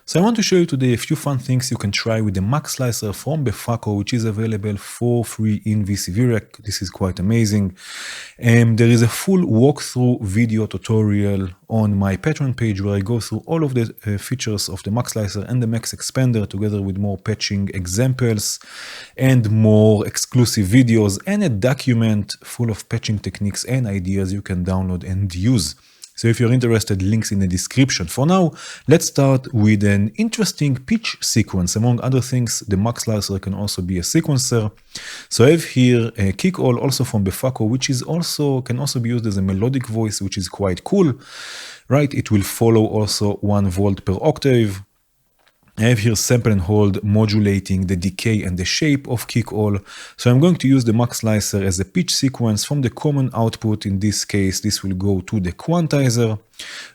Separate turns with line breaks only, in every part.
So I want to show you today a few fun things you can try with the Muxlicer from Befaco, which is available for free in this eurorack. This is quite amazing. There is a full walkthrough video tutorial on my Patreon page where I go through all of the features of the Muxlicer and the Max Expander, together with more patching examples and more exclusive videos and a document full of patching techniques and ideas you can download and use. So if you're interested, links in the description. For now, let's start with an interesting pitch sequence. Among other things, the Muxlicer can also be a sequencer. So I have here a kick all, also from Befaco, which is can also be used as a melodic voice, which is quite cool, right? It will follow also 1 volt per octave. I have here sample and hold modulating the decay and the shape of kick all. So I'm going to use the Muxlicer as a pitch sequence from the common output. In this case, this will go to the quantizer,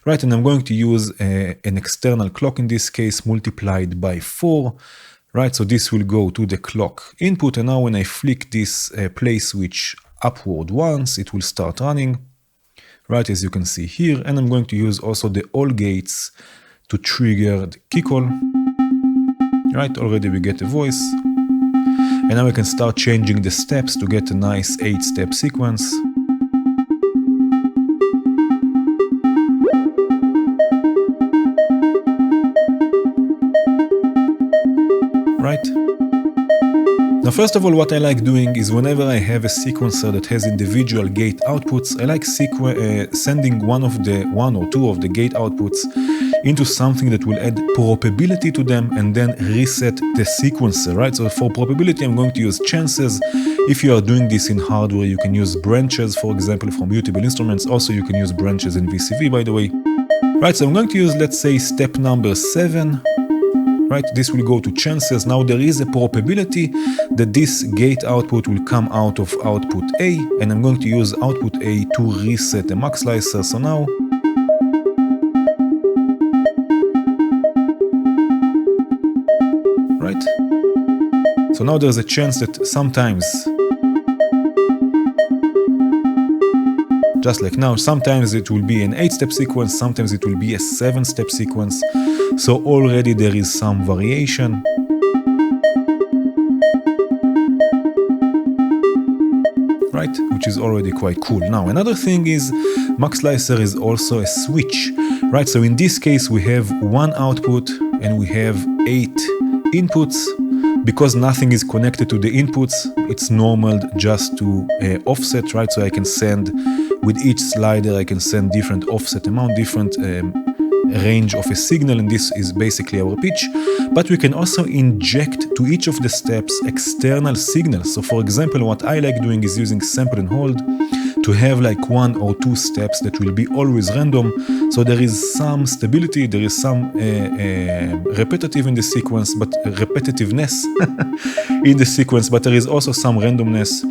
right? And I'm going to use an external clock, in this case, multiplied by 4, right? So this will go to the clock input. And now when I flick this play switch upward once, it will start running, right? As you can see here. And I'm going to use also the all gates to trigger the kick all. Right, already we get a voice, and now we can start changing the steps to get a nice 8-step sequence. Right. Now, first of all, what I like doing is whenever I have a sequencer that has individual gate outputs, I like sending one or two of the gate outputs into something that will add probability to them and then reset the sequencer, right? So for probability, I'm going to use chances. If you are doing this in hardware, you can use branches, for example, from mutable instruments. Also, you can use branches in VCV, by the way. Right, so I'm going to use, let's say, step number 7. Right, this will go to chances. Now there is a probability that this gate output will come out of output A, and I'm going to use output A to reset the Muxlicer. So now, right? So now there's a chance that sometimes, just like now, sometimes it will be an 8-step sequence, sometimes it will be a 7-step sequence. So already there is some variation. Right, which is already quite cool. Now, another thing is Muxlicer is also a switch, right? So in this case, we have 1 output and we have 8 inputs. Because nothing is connected to the inputs, it's normal just to offset, right? So I can send, with each slider, I can send different offset amount, different range of a signal, and this is basically our pitch. But we can also inject to each of the steps external signals. So for example, what I like doing is using sample and hold to have like 1 or 2 steps that will be always random. So there is some stability, there is some repetitive in the sequence, but repetitiveness in the sequence, but there is also some randomness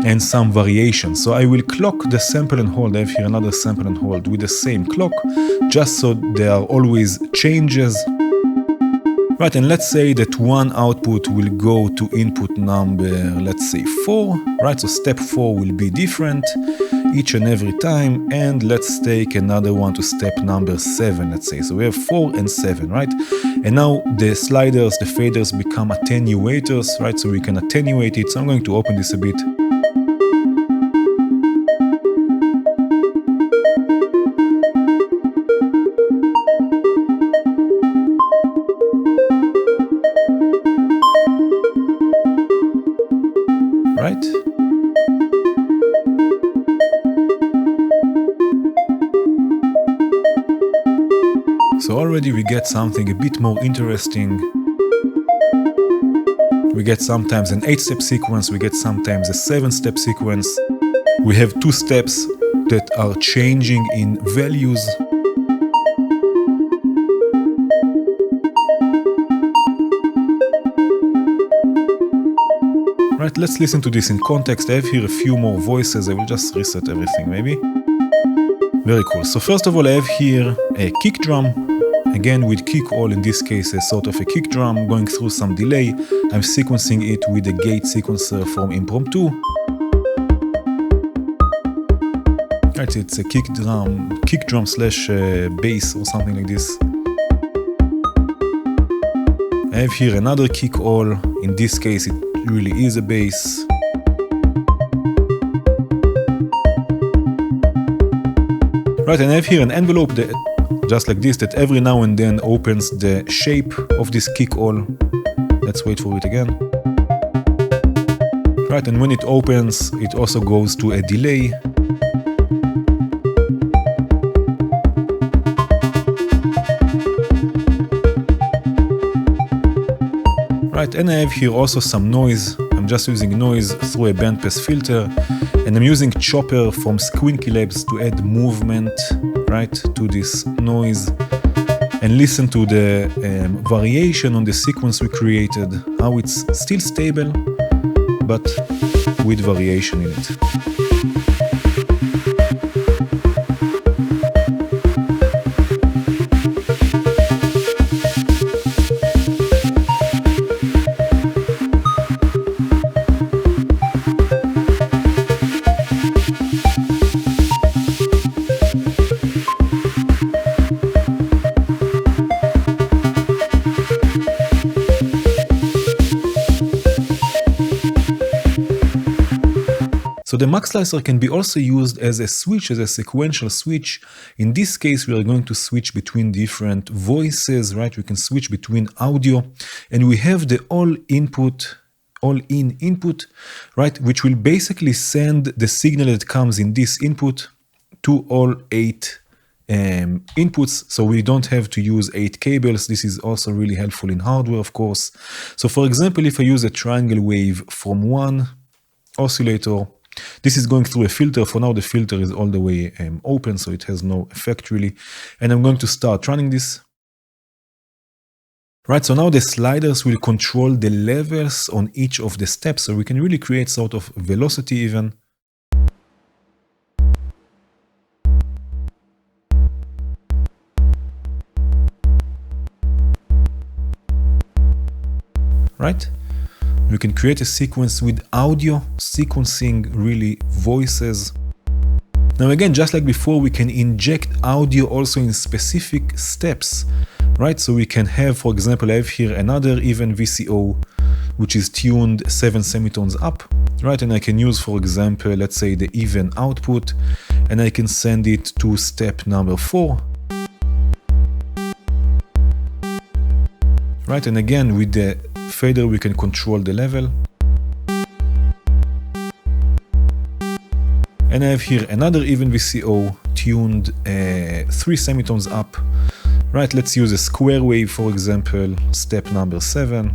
and some variation. So I will clock the sample and hold. I have here another sample and hold with the same clock, just so there are always changes. Right, and let's say that 1 output will go to input number, let's say 4, right? So step 4 will be different each and every time, and let's take another one to step number 7, let's say. So we have 4 and 7, right? And now the sliders, the faders become attenuators, right? So we can attenuate it. So I'm going to open this a bit. Right? So already we get something a bit more interesting. We get sometimes an 8-step sequence, we get sometimes a 7-step sequence. We have 2 steps that are changing in values. Right, let's listen to this in context. I have here a few more voices. I will just reset everything maybe. Very cool. So first of all, I have here a kick drum. Again, with kick all, in this case, a sort of a kick drum going through some delay. I'm sequencing it with a gate sequencer from Impromptu. Right, it's a kick drum slash bass or something like this. I have here another kick all. In this case, it really is a bass. Right, and I have here an envelope that, just like this, that every now and then opens the shape of this kick all. Let's wait for it again. Right, and when it opens, it also goes to a delay. Right, and I have here also some noise. I'm just using noise through a bandpass filter, and I'm using Chopper from Squinky Labs to add movement, right, to this noise, and listen to the variation on the sequence we created, how it's still stable, but with variation in it. So the Muxlicer can be also used as a switch, as a sequential switch. In this case, we are going to switch between different voices, right? We can switch between audio, and we have the all-in input, right? Which will basically send the signal that comes in this input to all 8 inputs, so we don't have to use 8 cables. This is also really helpful in hardware, of course. So for example, if I use a triangle wave from one oscillator, this is going through a filter. For now, the filter is all the way open, so it has no effect really. And I'm going to start running this. Right, so now the sliders will control the levels on each of the steps, so we can really create sort of velocity even. Right? We can create a sequence with audio, sequencing really voices. Now again, just like before, we can inject audio also in specific steps, right? So we can have, for example, I have here another even VCO, which is tuned 7 semitones up, right? And I can use, for example, let's say the even output, and I can send it to step number 4. Right, and again, with the fader, we can control the level. And I have here another even VCO tuned 3 semitones up. Right, let's use a square wave, for example, step number 7.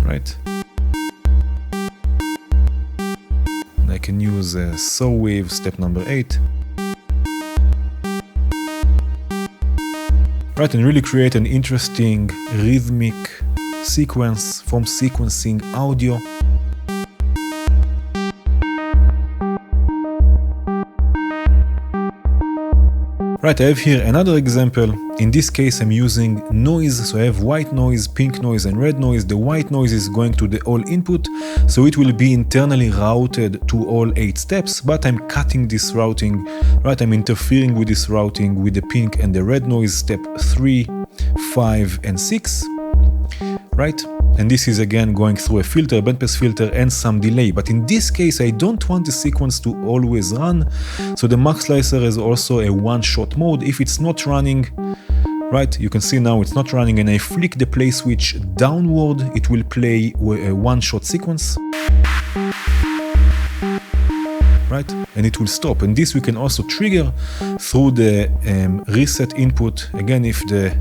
Right. And I can use a saw wave, step number 8. Right, and really create an interesting rhythmic sequence from sequencing audio. Right, I have here another example. In this case, I'm using noise. So I have white noise, pink noise, and red noise. The white noise is going to the all input, so it will be internally routed to all 8 steps, but I'm cutting this routing, right? I'm interfering with this routing with the pink and the red noise, step 3, 5, and 6, right? And this is again going through a filter, bandpass filter, and some delay. But in this case, I don't want the sequence to always run. So the Muxlicer is also a one-shot mode. If it's not running, right, you can see now it's not running, and I flick the play switch downward, it will play a one-shot sequence. Right, and it will stop. And this we can also trigger through the reset input. Again, if the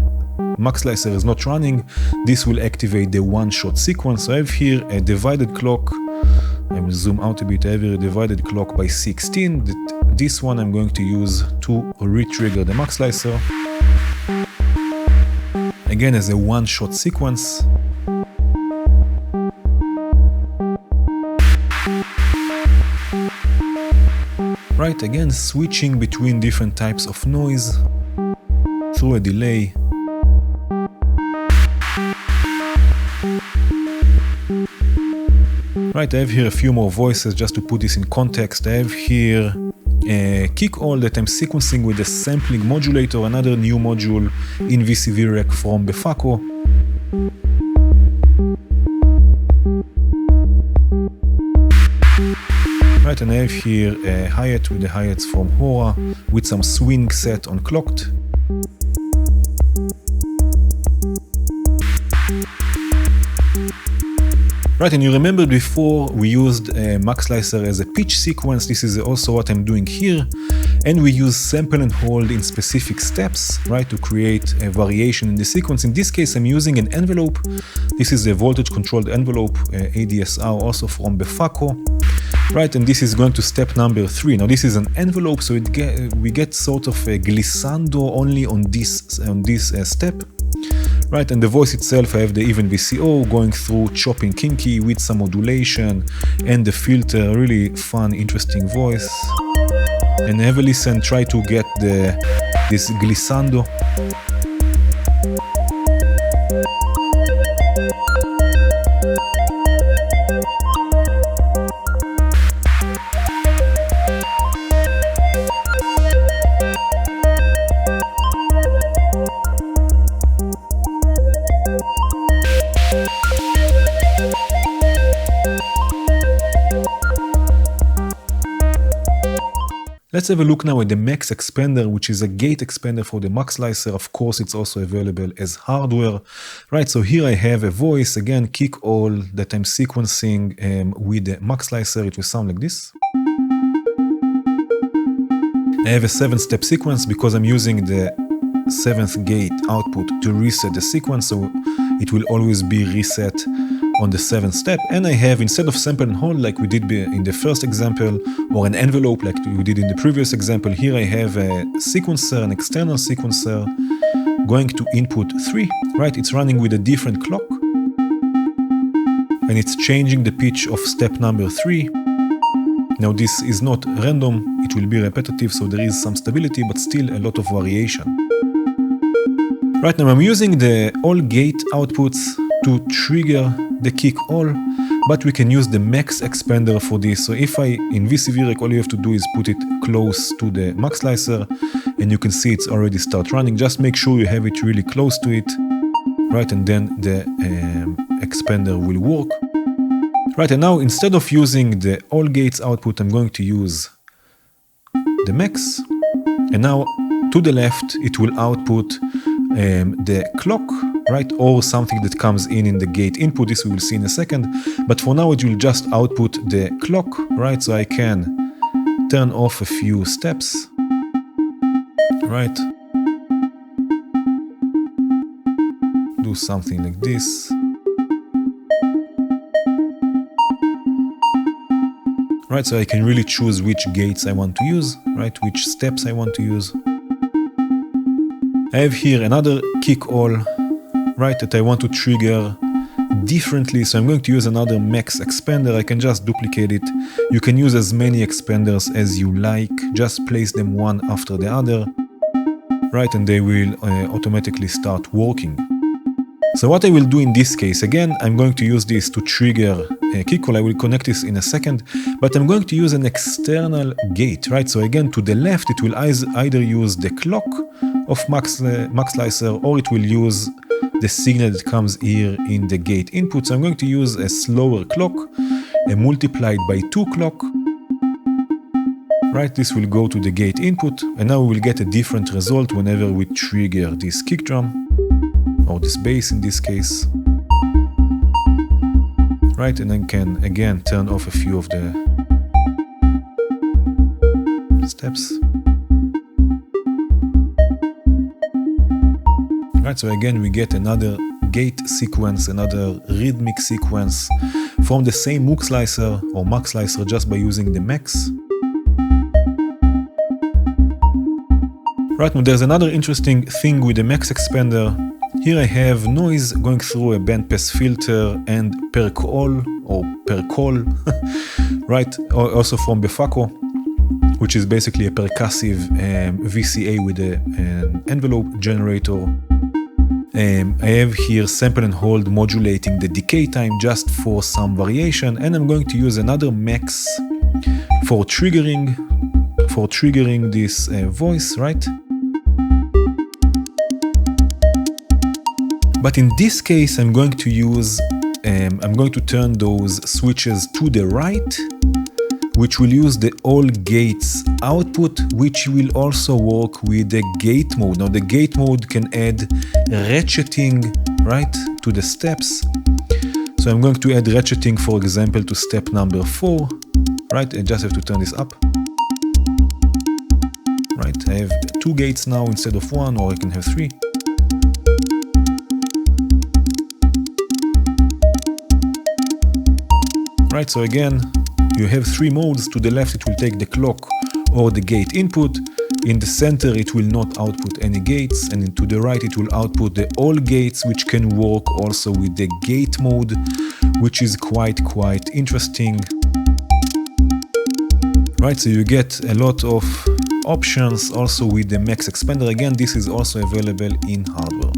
Muxlicer is not running, this will activate the one-shot sequence. So I have here a divided clock. I will zoom out a bit. I have here a divided clock by 16. This one I'm going to use to re-trigger the Muxlicer. Again, as a one-shot sequence. Right, again, switching between different types of noise through a delay. Right, I have here a few more voices just to put this in context. I have here kick all that I'm sequencing with the sampling modulator, another new module in VCV-Rack from Befaco. Right, and I have here a hi-hat with the hi-hats from Hora with some swing set on clocked. Right, and you remember before we used Muxlicer as a pitch sequence. This is also what I'm doing here. And we use sample and hold in specific steps, right, to create a variation in the sequence. In this case, I'm using an envelope. This is a voltage controlled envelope, ADSR, also from Befaco. Right, and this is going to step number 3. Now this is an envelope, so we get sort of a glissando only on this step. Right, and the voice itself, I have the even VCO going through chopping kinky with some modulation and the filter, really fun, interesting voice. And have a listen, try to get this glissando. Let's have a look now at the Max Expander, which is a gate expander for the Muxlicer. Of course, it's also available as hardware. Right, so here I have a voice, again, kick all that I'm sequencing with the Muxlicer. It will sound like this. I have a 7-step sequence because I'm using the 7th gate output to reset the sequence, so it will always be reset on the 7th step. And I have, instead of sample and hold like we did in the first example, or an envelope like we did in the previous example, here I have a sequencer, an external sequencer, going to input 3, right? It's running with a different clock, and it's changing the pitch of step number 3. Now this is not random, it will be repetitive, so there is some stability, but still a lot of variation. Right, now I'm using the all gate outputs to trigger the kick all, but we can use the Max Expander for this. So if in VCV-Rack, all you have to do is put it close to the Muxlicer, and you can see it's already start running. Just make sure you have it really close to it, right, and then the expander will work. Right, and now instead of using the all gates output, I'm going to use the Max, and now to the left it will output the clock, right, or something that comes in the gate input. This we will see in a second, but for now it will just output the clock, right? So I can turn off a few steps, right, do something like this, right, so I can really choose which gates I want to use, right, which steps I want to use. I have here another kick all, right, that I want to trigger differently, so I'm going to use another Max Expander. I can just duplicate it. You can use as many expanders as you like, just place them one after the other, right, and they will automatically start working. So what I will do in this case, again, I'm going to use this to trigger a kick all. I will connect this in a second, but I'm going to use an external gate, right? So again, to the left, it will either use the clock of Muxlicer, or it will use the signal that comes here in the gate input. So I'm going to use a slower clock, multiplied by 2 clock, right? This will go to the gate input, and now we will get a different result whenever we trigger this kick drum, or this bass in this case, right? And then can again turn off a few of the steps. Right, so again we get another gate sequence, another rhythmic sequence from the same Muxlicer or Muxlicer, just by using the Max. Right, now there's another interesting thing with the Max Expander. Here I have noise going through a bandpass filter and per call, right, also from Befaco, which is basically a percussive VCA with an envelope generator. I have here sample and hold modulating the decay time just for some variation, and I'm going to use another Max for triggering for triggering this voice, right? But in this case, I'm going to turn those switches to the right, which will use the all gates output, which will also work with the gate mode. Now the gate mode can add ratcheting, right, to the steps. So I'm going to add ratcheting, for example, to step number 4, right? I just have to turn this up. Right, I have 2 gates now instead of 1, or I can have 3. Right, so again, you have 3 modes. To the left, it will take the clock or the gate input. In the center, it will not output any gates. And to the right, it will output the all gates, which can work also with the gate mode, which is quite interesting. Right, so you get a lot of options also with the max expander. Again, this is also available in hardware.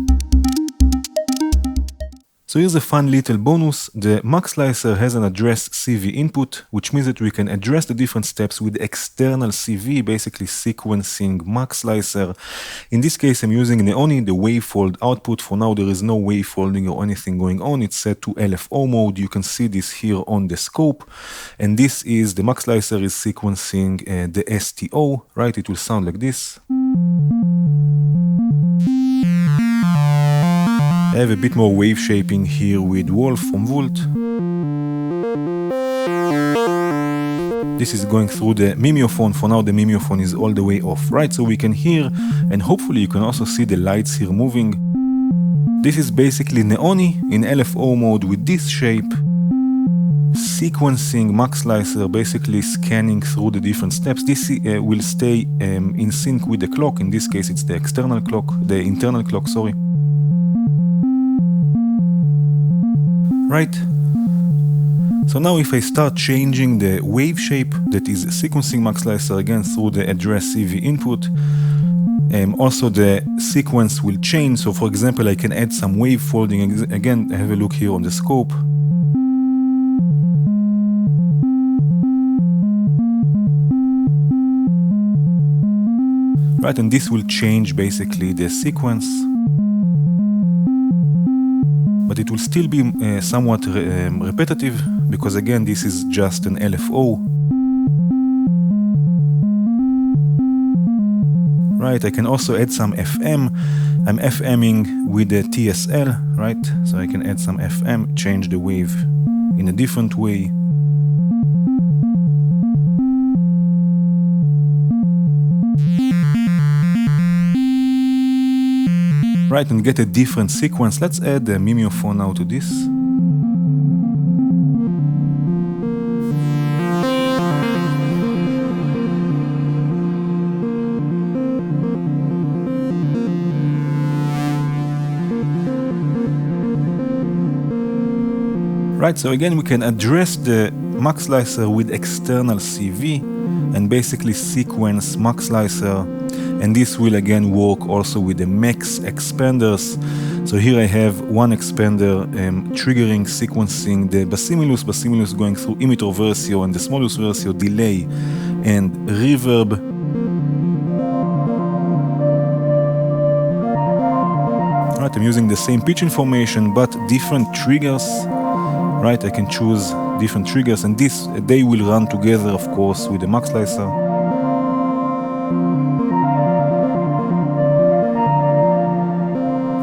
So here's a fun little bonus. The Muxlicer has an address CV input, which means that we can address the different steps with external CV, basically sequencing Muxlicer. In this case, I'm using only the wavefold output. For now, there is no wavefolding or anything going on. It's set to LFO mode. You can see this here on the scope. And this is the Muxlicer is sequencing the STO, right? It will sound like this. I have a bit more wave shaping here with Wolf from Volt. This is going through the mimeophone. For now, the mimeophone is all the way off, right? So we can hear, and hopefully you can also see the lights here moving. This is basically Neoni in LFO mode with this shape, sequencing Muxlicer, basically scanning through the different steps. This will stay in sync with the clock. In this case, it's the internal clock, sorry. Right? So now if I start changing the wave shape that is sequencing Muxlicer again through the address CV input, also the sequence will change. So for example, I can add some wave folding. Again, have a look here on the scope. Right, and this will change basically the sequence. But it will still be somewhat repetitive, because again, this is just an LFO. Right, I can also add some FM. I'm FMing with the TSL, right? So I can add some FM, change the wave in a different way. Right, and get a different sequence. Let's add the mimeophone now to this. Right, so again, we can address the Muxlicer with external CV and basically sequence Muxlicer. And this will again work also with the max expanders. So here I have one expander triggering, sequencing the Basimilus going through emitter versio and the smallus versio, delay and reverb. Right, I'm using the same pitch information but different triggers. Right, I can choose different triggers, and they will run together, of course, with the Muxlicer.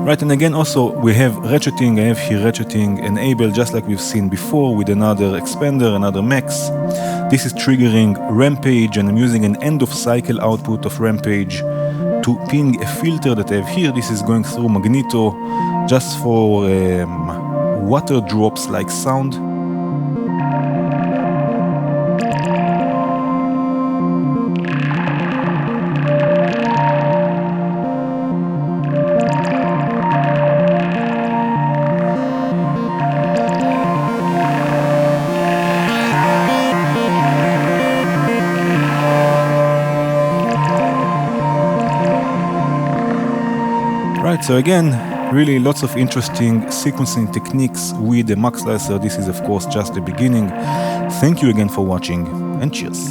Right, and again also we have ratcheting. I have here ratcheting enabled just like we've seen before with another expander, another max. This is triggering Rampage, and I'm using an end of cycle output of Rampage to ping a filter that I have here. This is going through Magneto just for water drops like sound. Right, so again, really lots of interesting sequencing techniques with the Muxlicer. This is of course just the beginning. Thank you again for watching, and cheers.